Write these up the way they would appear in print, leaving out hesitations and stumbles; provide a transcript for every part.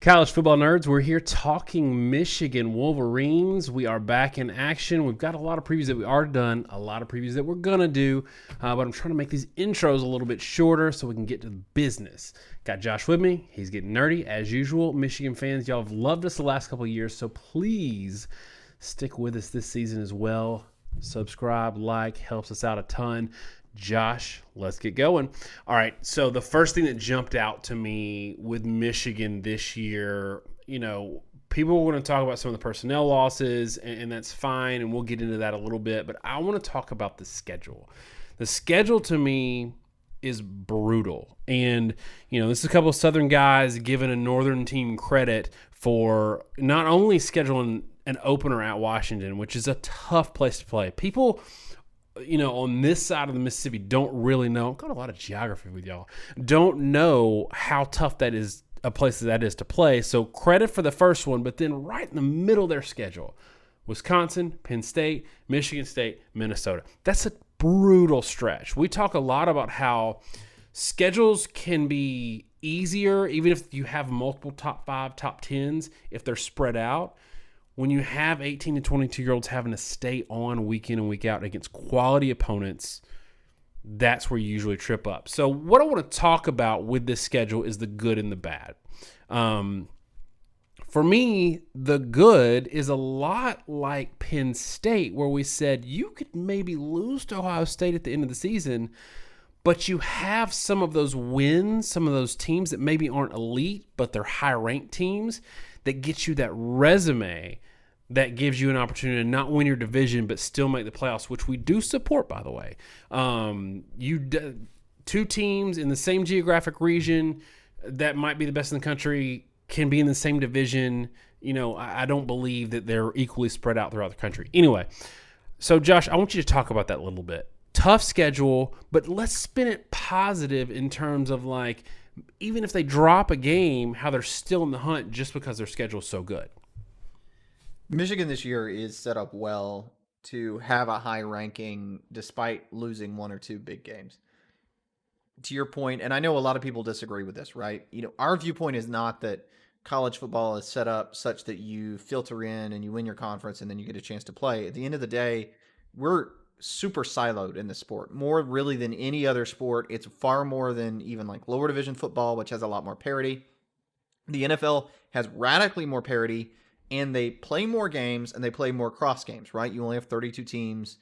College football nerds, we're here talking Michigan Wolverines. We are back in action. We've got a lot of previews that we are done, a lot of previews that we're going to do, but I'm trying to make these intros a little bit shorter so we can get to the business. Got Josh with me. He's getting nerdy as usual. Michigan fans, y'all have loved us the last couple of years, so please stick with us this season as well. Subscribe, like, helps us out a ton. Josh, let's get going. All right, so the first thing that jumped out to me with Michigan this year, people are going to talk about some of the personnel losses, and that's fine, and we'll get into that a little bit, but I want to talk about the schedule. The schedule to me is brutal, and, this is a couple of Southern guys giving a Northern team credit for not only scheduling an opener at Washington, which is a tough place to play. People on this side of the Mississippi don't really know. I've got a lot of geography with y'all. Don't know how tough that is, a place that is to play. So credit for the first one, but then right in the middle of their schedule, Wisconsin, Penn State, Michigan State, Minnesota. That's a brutal stretch. We talk a lot about how schedules can be easier, even if you have multiple top 5, top 10s, if they're spread out. When you have 18 to 22-year-olds having to stay on week in and week out against quality opponents, that's where you usually trip up. So what I want to talk about with this schedule is the good and the bad. For me, the good is a lot like Penn State, where we said you could maybe lose to Ohio State at the end of the season, but you have some of those wins, some of those teams that maybe aren't elite, but they're high-ranked teams that get you that resume that gives you an opportunity to not win your division but still make the playoffs, which we do support, by the way. Two teams in the same geographic region that might be the best in the country can be in the same division. I don't believe that they're equally spread out throughout the country. Anyway, so Josh, I want you to talk about that a little bit. Tough schedule, but let's spin it positive in terms of, like, even if they drop a game, how they're still in the hunt just because their schedule is so good. Michigan this year is set up well to have a high ranking despite losing one or two big games. To your point, and I know a lot of people disagree with this, right? Our viewpoint is not that college football is set up such that you filter in and you win your conference and then you get a chance to play. At the end of the day, we're super siloed in the sport, more really than any other sport. It's far more than even like lower division football, which has a lot more parity. The NFL has radically more parity, and they play more games and they play more cross games, right? You only have 32 teams.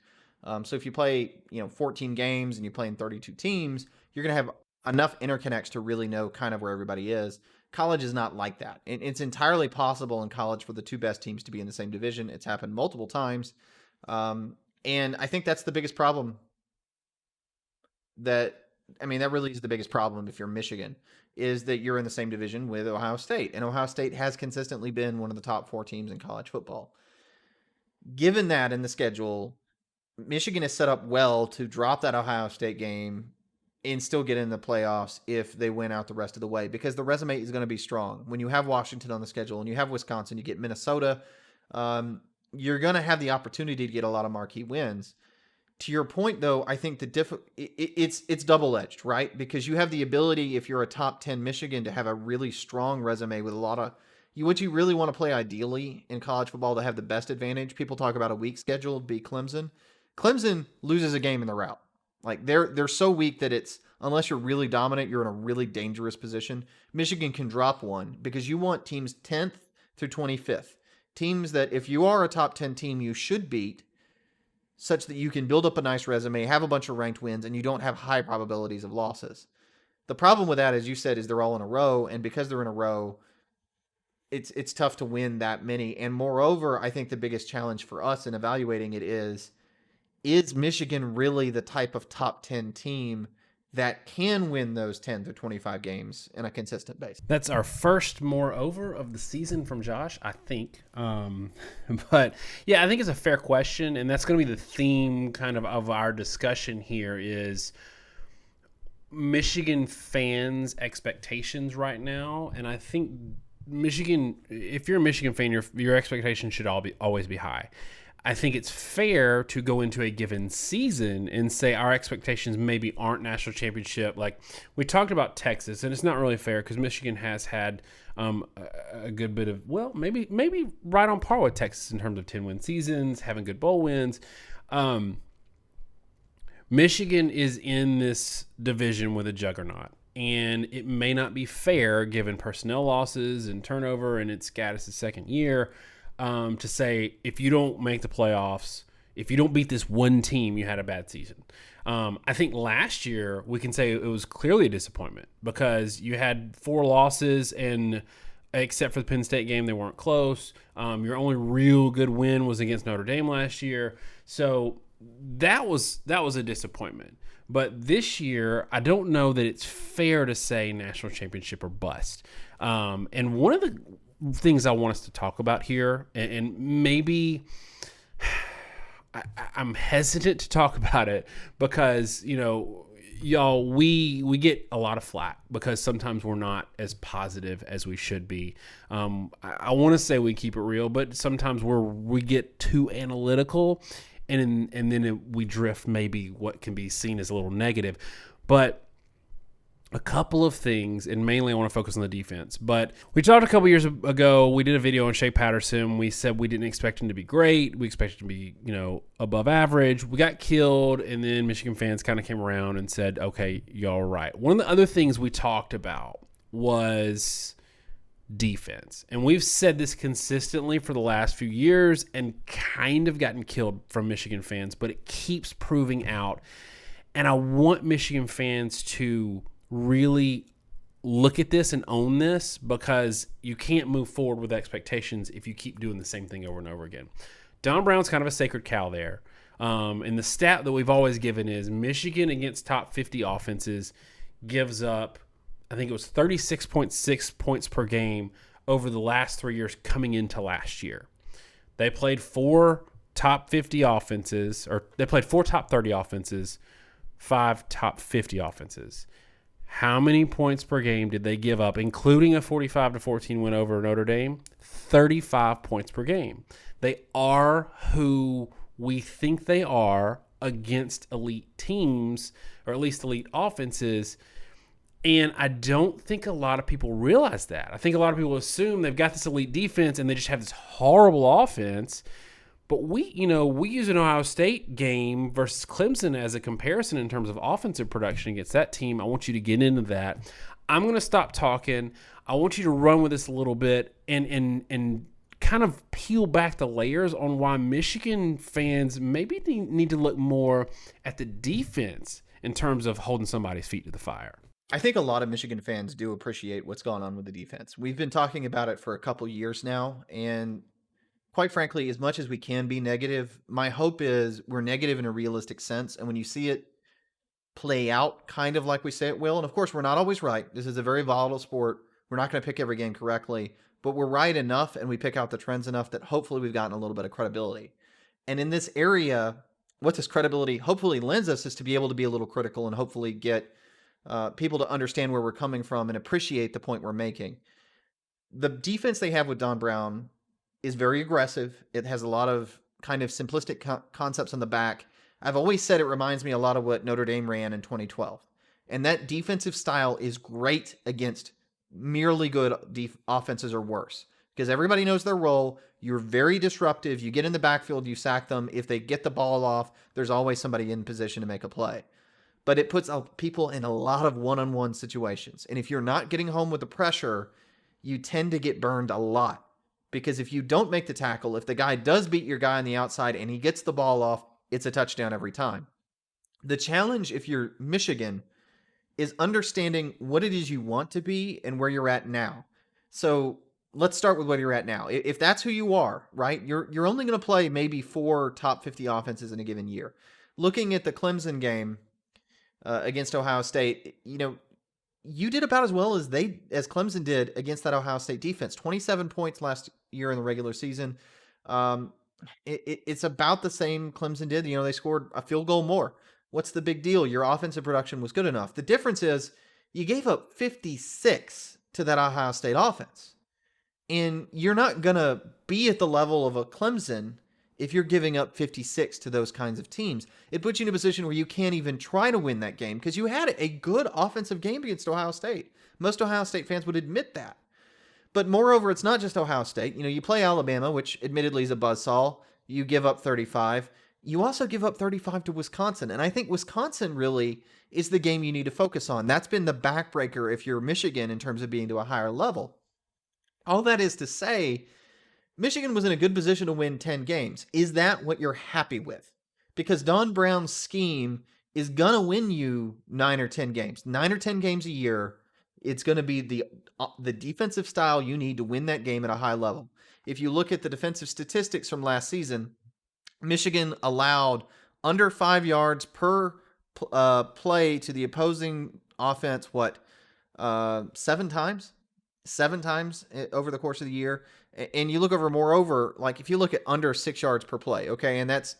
So if you play, 14 games and you play in 32 teams, you're going to have enough interconnects to really know kind of where everybody is. College is not like that. It's entirely possible in college for the two best teams to be in the same division. It's happened multiple times. And I think that's the biggest problem that really is the biggest problem if you're Michigan, is that you're in the same division with Ohio State. And Ohio State has consistently been one of the top 4 teams in college football. Given that in the schedule, Michigan is set up well to drop that Ohio State game and still get in the playoffs if they win out the rest of the way, because the resume is going to be strong. When you have Washington on the schedule and you have Wisconsin, you get Minnesota, you're going to have the opportunity to get a lot of marquee wins. To your point, though, I think it's double-edged, right? Because you have the ability, if you're a top 10 Michigan, to have a really strong resume with a lot of what you really want to play ideally in college football to have the best advantage. People talk about a weak schedule, be Clemson. Clemson loses a game in the route. Like they're so weak that it's, unless you're really dominant, you're in a really dangerous position. Michigan can drop one because you want teams 10th through 25th. Teams that if you are a top 10 team, you should beat, such that you can build up a nice resume, have a bunch of ranked wins, and you don't have high probabilities of losses. The problem with that, as you said, is they're all in a row, and because they're in a row, it's tough to win that many. And moreover, I think the biggest challenge for us in evaluating it is Michigan really the type of top 10 team that can win those 10 to 25 games in a consistent basis? That's our first moreover of the season from Josh, I think. But yeah, I think it's a fair question, and that's going to be the theme kind of our discussion here is Michigan fans' expectations right now. And I think Michigan, if you're a Michigan fan, your expectations should always be high. I think it's fair to go into a given season and say our expectations maybe aren't national championship. Like we talked about Texas, and it's not really fair because Michigan has had a good bit of, well, maybe right on par with Texas in terms of 10-win seasons, having good bowl wins. Michigan is in this division with a juggernaut, and it may not be fair given personnel losses and turnover, and it's Gaddis' second year, to say if you don't make the playoffs, if you don't beat this one team, you had a bad season. I think last year we can say it was clearly a disappointment because you had 4 losses, and except for the Penn State game, they weren't close. Your only real good win was against Notre Dame last year. So that was a disappointment. But this year, I don't know that it's fair to say national championship or bust. And one of the things I want us to talk about here, and maybe I'm hesitant to talk about it because, y'all, we get a lot of flack because sometimes we're not as positive as we should be. I want to say we keep it real, but sometimes we get too analytical, and then we drift maybe what can be seen as a little negative. But a couple of things, and mainly I want to focus on the defense. But we talked a couple years ago, we did a video on Shea Patterson. We said we didn't expect him to be great. We expected him to be, above average. We got killed, and then Michigan fans kind of came around and said, okay, y'all are right. One of the other things we talked about was defense. And we've said this consistently for the last few years and kind of gotten killed from Michigan fans, but it keeps proving out. And I want Michigan fans to really look at this and own this, because you can't move forward with expectations if you keep doing the same thing over and over again. Don Brown's kind of a sacred cow there. And the stat that we've always given is Michigan against top 50 offenses gives up, I think it was 36.6 points per game over the last 3 years coming into last year. They played 4 top 50 offenses, or they played 4 top 30 offenses, 5 top 50 offenses. How many points per game did they give up, including a 45-14 win over Notre Dame? 35 points per game. They are who we think they are against elite teams, or at least elite offenses. And I don't think a lot of people realize that. I think a lot of people assume they've got this elite defense and they just have this horrible offense. But we use an Ohio State game versus Clemson as a comparison in terms of offensive production against that team. I want you to get into that. I'm going to stop talking. I want you to run with this a little bit and kind of peel back the layers on why Michigan fans maybe need to look more at the defense in terms of holding somebody's feet to the fire. I think a lot of Michigan fans do appreciate what's going on with the defense. We've been talking about it for a couple years now, and quite frankly, as much as we can be negative, my hope is we're negative in a realistic sense. And when you see it play out kind of like we say it will, and of course, we're not always right. This is a very volatile sport. We're not going to pick every game correctly, but we're right enough and we pick out the trends enough that hopefully we've gotten a little bit of credibility. And in this area, what this credibility hopefully lends us is to be able to be a little critical and hopefully get people to understand where we're coming from and appreciate the point we're making. The defense they have with Don Brown is very aggressive. It has a lot of kind of simplistic concepts on the back. I've always said it reminds me a lot of what Notre Dame ran in 2012. And that defensive style is great against merely good offenses or worse, because everybody knows their role. You're very disruptive. You get in the backfield, you sack them. If they get the ball off, there's always somebody in position to make a play. But it puts people in a lot of one-on-one situations. And if you're not getting home with the pressure, you tend to get burned a lot. Because if you don't make the tackle, if the guy does beat your guy on the outside and he gets the ball off, it's a touchdown every time. The challenge, if you're Michigan, is understanding what it is you want to be and where you're at now. So let's start with where you're at now. If that's who you are, right, you're only going to play maybe 4 top 50 offenses in a given year. Looking at the Clemson game against Ohio State, you did about as well as Clemson did against that Ohio State defense. 27 points last year in the regular season. It's about the same Clemson did. They scored a field goal more. What's the big deal? Your offensive production was good enough. The difference is you gave up 56 to that Ohio State offense. And you're not going to be at the level of a Clemson if you're giving up 56 to those kinds of teams. It puts you in a position where you can't even try to win that game because you had a good offensive game against Ohio State. Most Ohio State fans would admit that. But moreover, it's not just Ohio State. You play Alabama, which admittedly is a buzzsaw. You give up 35. You also give up 35 to Wisconsin. And I think Wisconsin really is the game you need to focus on. That's been the backbreaker if you're Michigan in terms of being to a higher level. All that is to say, Michigan was in a good position to win 10 games. Is that what you're happy with? Because Don Brown's scheme is going to win you 9 or 10 games. 9 or 10 games a year. It's going to be the defensive style you need to win that game at a high level. If you look at the defensive statistics from last season, Michigan allowed under 5 yards per play to the opposing offense, 7 times? 7 times over the course of the year. And you look over, moreover, like if you look at under 6 yards per play, okay, and that's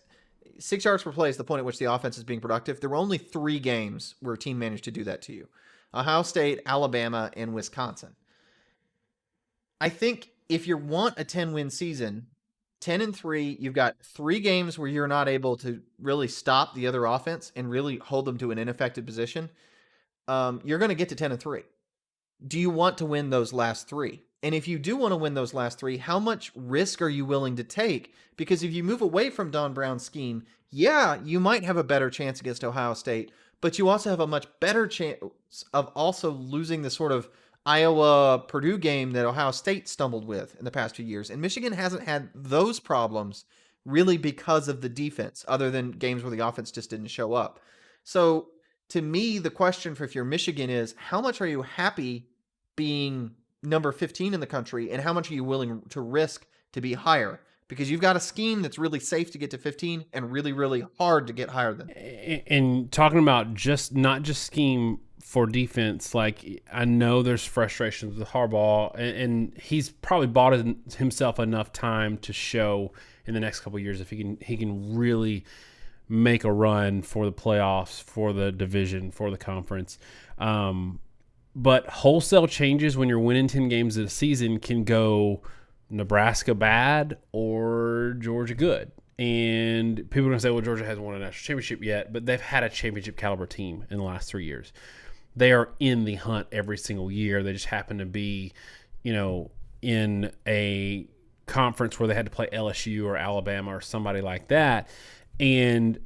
6 yards per play is the point at which the offense is being productive. There were only 3 games where a team managed to do that to you. Ohio State, Alabama, and Wisconsin. I think if you want a 10-win season, 10-3, you've got 3 games where you're not able to really stop the other offense and really hold them to an ineffective position. You're going to get to 10-3. Do you want to win those last 3? And if you do want to win those last 3, how much risk are you willing to take? Because if you move away from Don Brown's scheme, yeah, you might have a better chance against Ohio State, but you also have a much better chance of also losing the sort of Iowa-Purdue game that Ohio State stumbled with in the past few years. And Michigan hasn't had those problems really because of the defense, other than games where the offense just didn't show up. So to me, the question for if you're Michigan is, how much are you happy being number 15 in the country, and how much are you willing to risk to be higher? Because you've got a scheme that's really safe to get to 15 and really, really hard to get higher than. And talking about not just scheme for defense, like I know there's frustrations with Harbaugh, and he's probably bought himself enough time to show in the next couple of years if he can really make a run for the playoffs, for the division, for the conference. But wholesale changes when you're winning 10 games in a season can go Nebraska bad or Georgia good. And people are going to say, well, Georgia hasn't won a national championship yet, but they've had a championship caliber team in the last 3 years. They are in the hunt every single year. They just happen to be, in a conference where they had to play LSU or Alabama or somebody like that. And,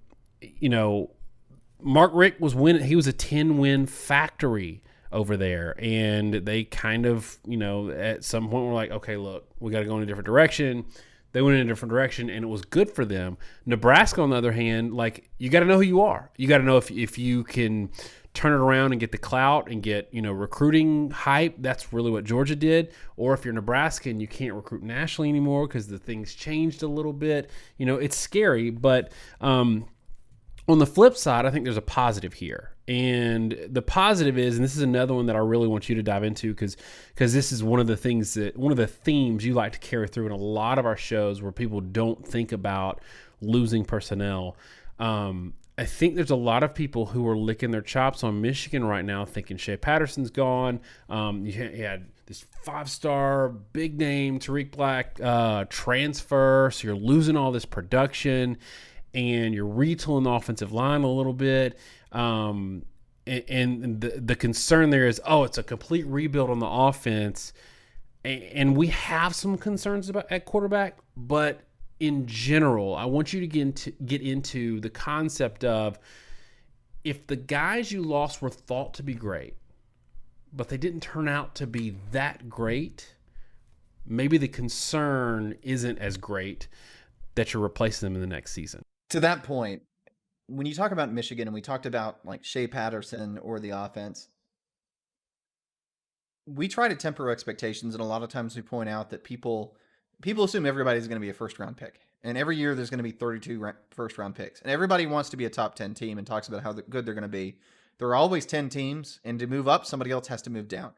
Mark Richt was winning. He was a 10-win factory over there. And they kind of, at some point were like, okay, look, we got to go in a different direction. They went in a different direction, and it was good for them. Nebraska, on the other hand, you got to know who you are. You got to know if you can turn it around and get the clout and get, recruiting hype. That's really what Georgia did. Or if you're Nebraska and you can't recruit nationally anymore because the things changed a little bit, it's scary. But on the flip side, I think there's a positive here. And the positive is, and this is another one that I really want you to dive into because this is one of the themes you like to carry through in a lot of our shows where people don't think about losing personnel. I think there's a lot of people who are licking their chops on Michigan right now thinking Shea Patterson's gone. You had this 5-star big name Tariq Black transfer, so you're losing all this production and you're retooling the offensive line a little bit. And the concern there is, it's a complete rebuild on the offense. And we have some concerns at quarterback, but in general, I want you to get into the concept of if the guys you lost were thought to be great, but they didn't turn out to be that great, maybe the concern isn't as great that you're replacing them in the next season. To that point, when you talk about Michigan, and we talked about Shea Patterson or the offense, we try to temper expectations, and a lot of times we point out that people assume everybody's going to be a first-round pick. And every year there's going to be 32 first-round picks. And everybody wants to be a top 10 team and talks about how good they're going to be. There are always 10 teams, and to move up, somebody else has to move down.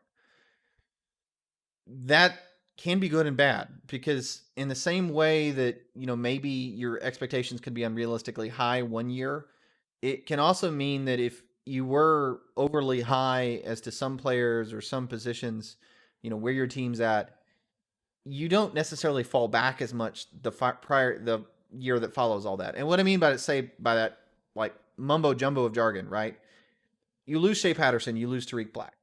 That can be good and bad, because in the same way that, maybe your expectations could be unrealistically high one year, it can also mean that if you were overly high as to some players or some positions, where your team's at, you don't necessarily fall back as much the year that follows all that. And what I mean by that, like mumbo jumbo of jargon, right? You lose Shea Patterson, you lose Tariq Black.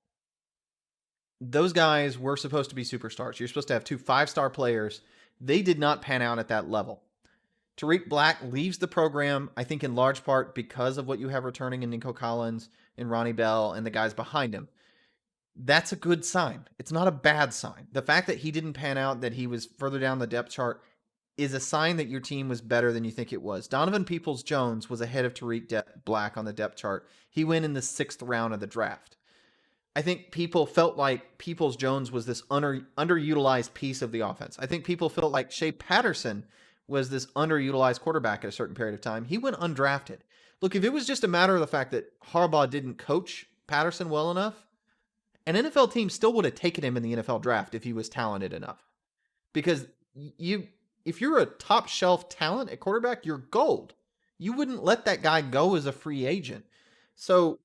Those guys were supposed to be superstars. You're supposed to have 2 5-star players. They did not pan out at that level. Tariq Black leaves the program, I think, in large part because of what you have returning in Nico Collins and Ronnie Bell and the guys behind him. That's a good sign. It's not a bad sign. The fact that he didn't pan out, that he was further down the depth chart, is a sign that your team was better than you think it was. Donovan Peoples-Jones was ahead of Tariq Black on the depth chart. He went in the 6th round of the draft. I think people felt like Peoples-Jones was this underutilized piece of the offense. I think people felt like Shea Patterson was this underutilized quarterback at a certain period of time. He went undrafted. Look, if it was just a matter of the fact that Harbaugh didn't coach Patterson well enough, an NFL team still would have taken him in the NFL draft if he was talented enough. Because if you're a top shelf talent at quarterback, you're gold. You wouldn't let that guy go as a free agent. So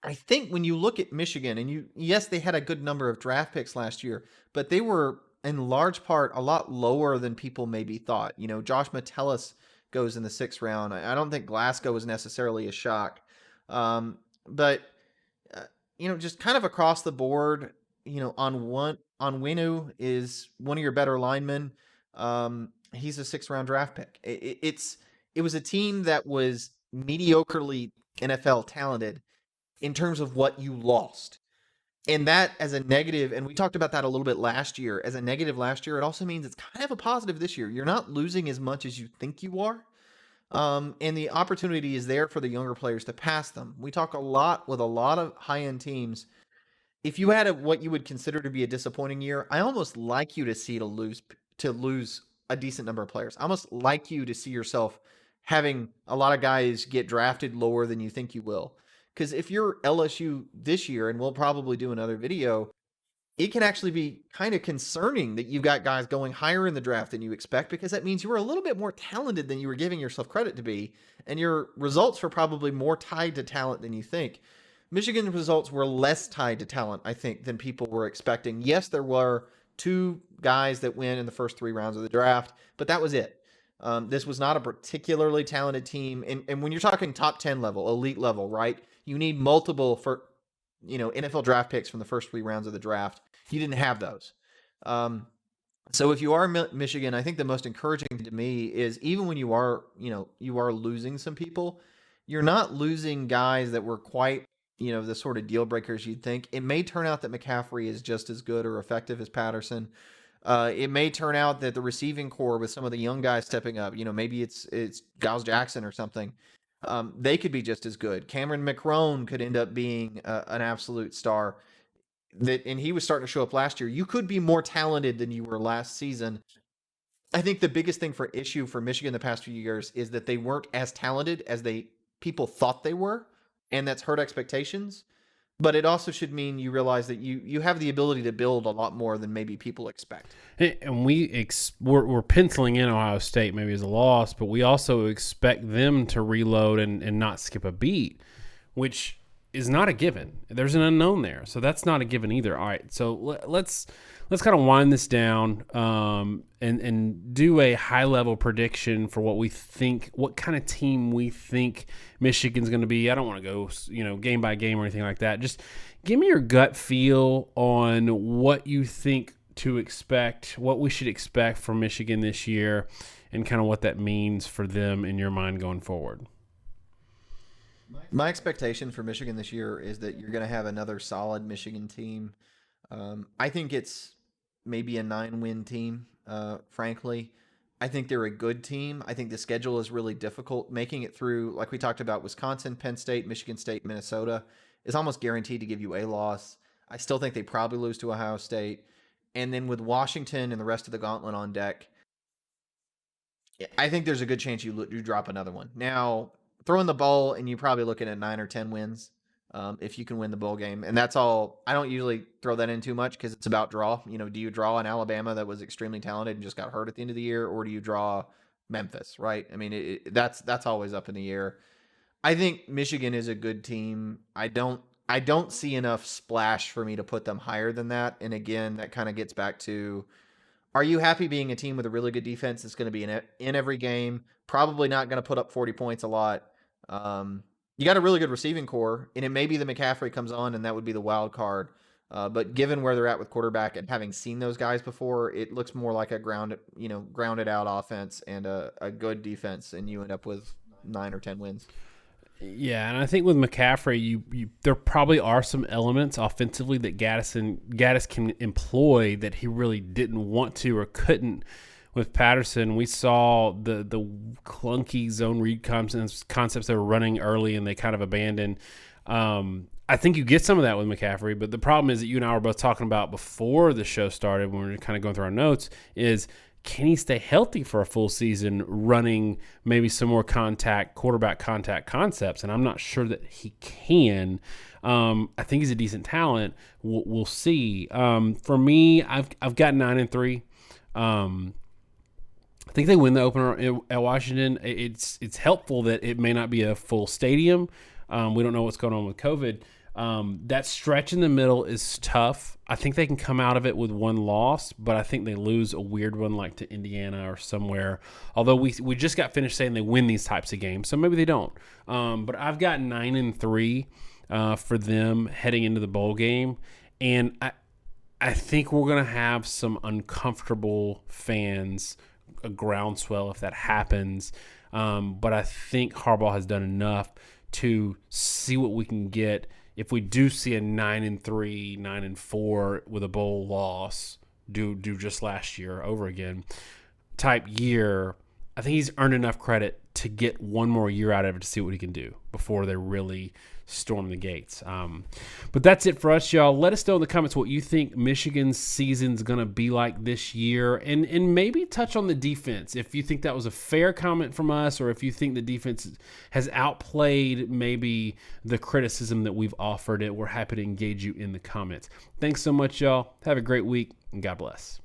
I think when you look at Michigan, and yes, they had a good number of draft picks last year, but they were in large part a lot lower than people maybe thought. Josh Metellus goes in the 6th round. I don't think Glasgow was necessarily a shock. But just kind of across the board, Onwenu is one of your better linemen. He's a 6th round draft pick. It was a team that was mediocrely NFL talented in terms of what you lost. And that as a negative, and we talked about that a little bit last year, as a negative last year, it also means it's kind of a positive this year. You're not losing as much as you think you are. And the opportunity is there for the younger players to pass them. We talk a lot with a lot of high-end teams. If you had what you would consider to be a disappointing year, I almost like you to see to lose a decent number of players. I almost like you to see yourself having a lot of guys get drafted lower than you think you will. Because if you're LSU this year, and we'll probably do another video, it can actually be kind of concerning that you've got guys going higher in the draft than you expect, because that means you were a little bit more talented than you were giving yourself credit to be, and your results were probably more tied to talent than you think. Michigan's results were less tied to talent, I think, than people were expecting. Yes, there were 2 guys that win in the first 3 rounds of the draft, but that was it. This was not a particularly talented team. And when you're talking top 10 level, elite level, right, you need multiple NFL draft picks from the first 3 rounds of the draft. You didn't have those. So if you are Michigan, I think the most encouraging thing to me is, even when you are losing some people, you're not losing guys that were quite, the sort of deal breakers you'd think. It may turn out that McCaffrey is just as good or effective as Patterson. It may turn out that the receiving core, with some of the young guys stepping up, maybe it's Giles Jackson or something, they could be just as good. Cameron McCrone could end up being an absolute star. And he was starting to show up last year. You could be more talented than you were last season. I think the biggest thing for issue for Michigan the past few years is that they weren't as talented as people thought they were, and that's hurt expectations. But it also should mean you realize that you have the ability to build a lot more than maybe people expect. And we're penciling in Ohio State maybe as a loss, but we also expect them to reload and not skip a beat, which is not a given. There's an unknown there, so that's not a given either. All right, so let's kind of wind this down and do a high level prediction for what we think, what kind of team we think Michigan's going to be. I don't want to go game by game or anything like that. Just give me your gut feel on what you think to expect, what we should expect from Michigan this year, and kind of what that means for them in your mind going forward. My expectation for Michigan this year is that you're going to have another solid Michigan team. I think it's maybe a 9-win team, frankly. I think they're a good team. I think the schedule is really difficult. Making it through, like we talked about, Wisconsin, Penn State, Michigan State, Minnesota is almost guaranteed to give you a loss. I still think they probably lose to Ohio State. And then with Washington and the rest of the gauntlet on deck, I think there's a good chance you drop another one. Now, throw in the bowl, and you're probably looking at 9 or 10 wins if you can win the bowl game. And that's all. I don't usually throw that in too much because it's about draw. Do you draw an Alabama that was extremely talented and just got hurt at the end of the year, or do you draw Memphis, right? I mean, that's always up in the air. I think Michigan is a good team. I don't see enough splash for me to put them higher than that. And again, that kind of gets back to, Are you happy being a team with a really good defense that's going to be in every game? Probably not going to put up 40 points a lot. You got a really good receiving core, and it may be that McCaffrey comes on, and that would be the wild card. But given where they're at with quarterback and having seen those guys before, it looks more like a grounded out offense and a good defense, and you end up with 9 or 10 wins. Yeah, and I think with McCaffrey, there probably are some elements offensively that Gaddis can employ that he really didn't want to or couldn't with Patterson. We saw the clunky zone read concepts they were running early and they kind of abandoned. I think you get some of that with McCaffrey, but the problem is that you and I were both talking about before the show started when we were kind of going through our notes is, can he stay healthy for a full season running maybe some more quarterback contact concepts? And I'm not sure that he can. I think he's a decent talent. We'll see. For me, I've got 9-3. I think they win the opener at Washington. It's helpful that it may not be a full stadium. We don't know what's going on with COVID. That stretch in the middle is tough. I think they can come out of it with one loss, but I think they lose a weird one like to Indiana or somewhere. Although we just got finished saying they win these types of games, so maybe they don't. But I've got 9-3 for them heading into the bowl game, and I think we're gonna have some uncomfortable fans, a groundswell if that happens. But I think Harbaugh has done enough to see what we can get. If we do see a 9-3, 9-4 with a bowl loss, do just last year over again type year, I think he's earned enough credit to get one more year out of it to see what he can do before they really storm the gates. But that's it for us, y'all. Let us know in the comments what you think Michigan's season's going to be like this year, and maybe touch on the defense. If you think that was a fair comment from us, or if you think the defense has outplayed maybe the criticism that we've offered it, we're happy to engage you in the comments. Thanks so much, y'all. Have a great week, and God bless.